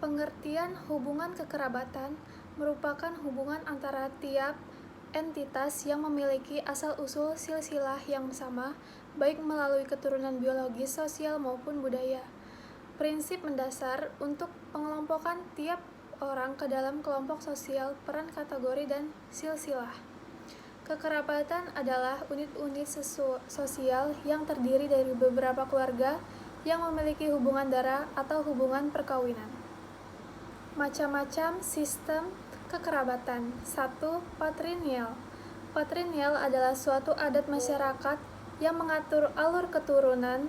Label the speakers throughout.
Speaker 1: Pengertian hubungan kekerabatan merupakan hubungan antara tiap entitas yang memiliki asal-usul silsilah yang sama, baik melalui keturunan biologis, sosial, maupun budaya. Prinsip mendasar untuk pengelompokan tiap orang ke dalam kelompok sosial, peran kategori, dan silsilah. Kekerabatan adalah unit-unit sosial yang terdiri dari beberapa keluarga yang memiliki hubungan darah atau hubungan perkawinan. Macam-macam sistem kekerabatan. 1. Patrilineal. Patrilineal adalah suatu adat masyarakat yang mengatur alur keturunan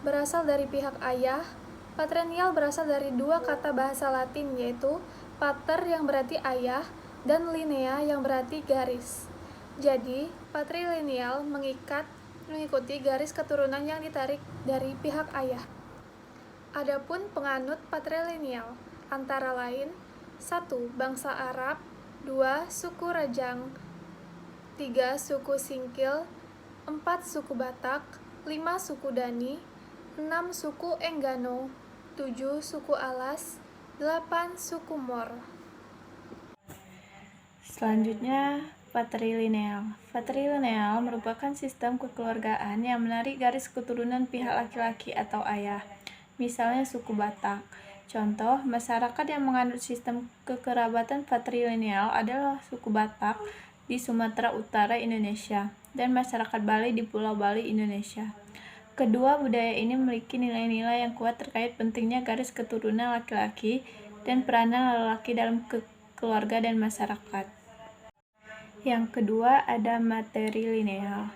Speaker 1: berasal dari pihak ayah. Patrilineal berasal dari dua kata bahasa Latin, yaitu pater yang berarti ayah dan linea yang berarti garis. Jadi, patrilineal mengikuti garis keturunan yang ditarik dari pihak ayah. Adapun penganut patrilineal antara lain 1. Bangsa Arab, 2. Suku Rajang, 3. Suku Singkil, 4. Suku Batak, 5. Suku Dani, 6. Suku Enggano, 7. Suku Alas, 8. Suku Mor.
Speaker 2: Selanjutnya, patrilineal. Patrilineal merupakan sistem kekeluargaan yang menarik garis keturunan pihak laki-laki atau ayah. Misalnya suku Batak. Contoh, masyarakat yang menganut sistem kekerabatan patrilineal adalah suku Batak di Sumatera Utara, Indonesia, dan masyarakat Bali di Pulau Bali, Indonesia. Kedua budaya ini memiliki nilai-nilai yang kuat terkait pentingnya garis keturunan laki-laki dan peranan lelaki dalam keluarga dan masyarakat. Yang kedua ada matrilineal.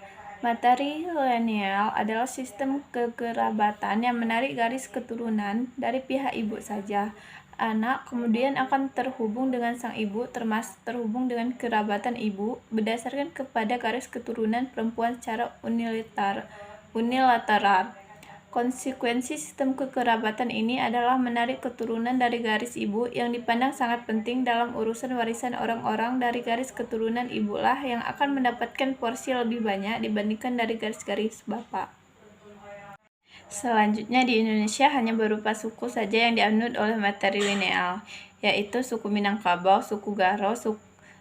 Speaker 2: Matrilineal adalah sistem kekerabatan yang menarik garis keturunan dari pihak ibu saja. Anak kemudian akan terhubung dengan sang ibu, termasuk terhubung dengan kerabatan ibu, berdasarkan kepada garis keturunan perempuan secara unilateral. Konsekuensi sistem kekerabatan ini adalah menarik keturunan dari garis ibu yang dipandang sangat penting dalam urusan warisan orang-orang dari garis keturunan ibulah yang akan mendapatkan porsi lebih banyak dibandingkan dari garis-garis bapak. Selanjutnya di Indonesia hanya berupa suku saja yang dianut oleh matrilineal, yaitu suku Minangkabau, suku Garo,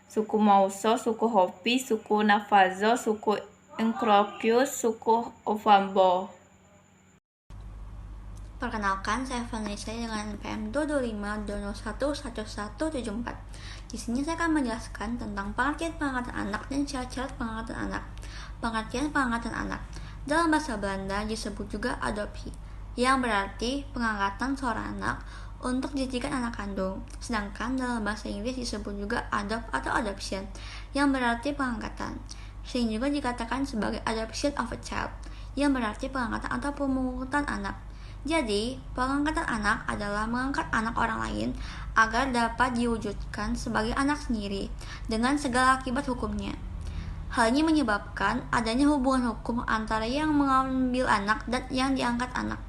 Speaker 2: suku Mauso, suku Hopi, suku Navajo, suku Iroquois, suku Ovambo.
Speaker 3: Perkenalkan, saya Vanessa dengan NPM 225-201-1174. Di sini saya akan menjelaskan tentang pengertian pengangkatan anak dan syarat-syarat pengangkatan anak. Pengertian pengangkatan anak dalam bahasa Belanda disebut juga adopsi, yang berarti pengangkatan seorang anak untuk dijadikan anak kandung. Sedangkan dalam bahasa Inggris disebut juga adopt atau adoption, yang berarti pengangkatan. Sering juga dikatakan sebagai adoption of a child, yang berarti pengangkatan atau pemungutan anak. Jadi, pengangkatan anak adalah mengangkat anak orang lain agar dapat diwujudkan sebagai anak sendiri dengan segala akibat hukumnya. Hal ini menyebabkan adanya hubungan hukum antara yang mengambil anak dan yang diangkat anak.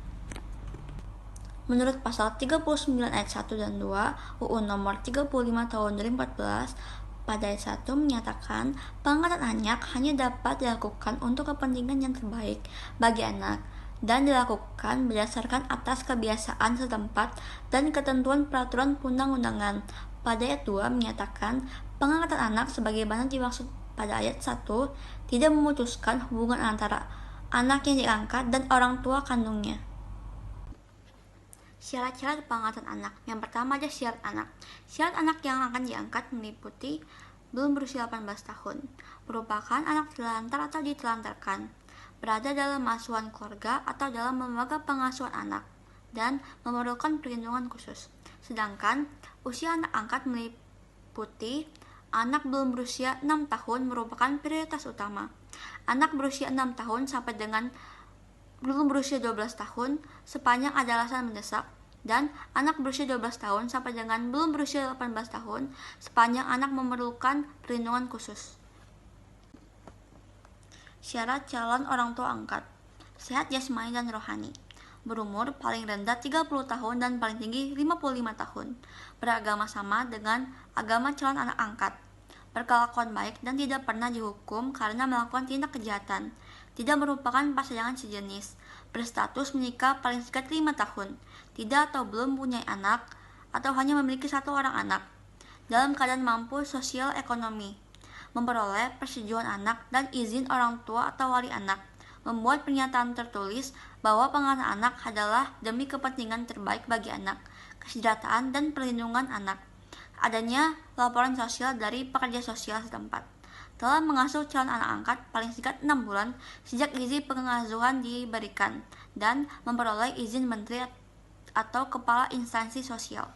Speaker 3: Menurut pasal 39 ayat 1 dan 2 UU nomor 35 tahun 2014, pada ayat 1 menyatakan pengangkatan anak hanya dapat dilakukan untuk kepentingan yang terbaik bagi anak dan dilakukan berdasarkan atas kebiasaan setempat dan ketentuan peraturan perundang-undangan. Pada ayat 2 menyatakan pengangkatan anak sebagaimana dimaksud pada ayat 1 tidak memutuskan hubungan antara anak yang diangkat dan orang tua kandungnya. Syarat-syarat pengangkatan anak. Yang pertama ada syarat anak. Syarat anak yang akan diangkat meliputi belum berusia 18 tahun, merupakan anak terlantar atau ditelantarkan, berada dalam asuhan keluarga atau dalam lembaga pengasuhan anak, dan memerlukan perlindungan khusus. Sedangkan usia anak angkat meliputi anak belum berusia 6 tahun merupakan prioritas utama. Anak berusia 6 tahun sampai dengan belum berusia 12 tahun sepanjang ada alasan mendesak, dan anak berusia 12 tahun sampai dengan belum berusia 18 tahun sepanjang anak memerlukan perlindungan khusus. Syarat calon orang tua angkat. Sehat jasmani dan rohani. Berumur paling rendah 30 tahun dan paling tinggi 55 tahun. Beragama sama dengan agama calon anak angkat. Berkelakuan baik dan tidak pernah dihukum karena melakukan tindak kejahatan. Tidak merupakan pasangan sejenis. Berstatus menikah paling sedikit 5 tahun. Tidak atau belum punya anak atau hanya memiliki satu orang anak dalam keadaan mampu sosial ekonomi, memperoleh persetujuan anak dan izin orang tua atau wali anak, membuat pernyataan tertulis bahwa pengasuhan anak adalah demi kepentingan terbaik bagi anak, kesejahteraan dan perlindungan anak, adanya laporan sosial dari pekerja sosial setempat, telah mengasuh calon anak angkat paling singkat 6 bulan sejak izin pengasuhan diberikan, dan memperoleh izin menteri atau kepala instansi sosial.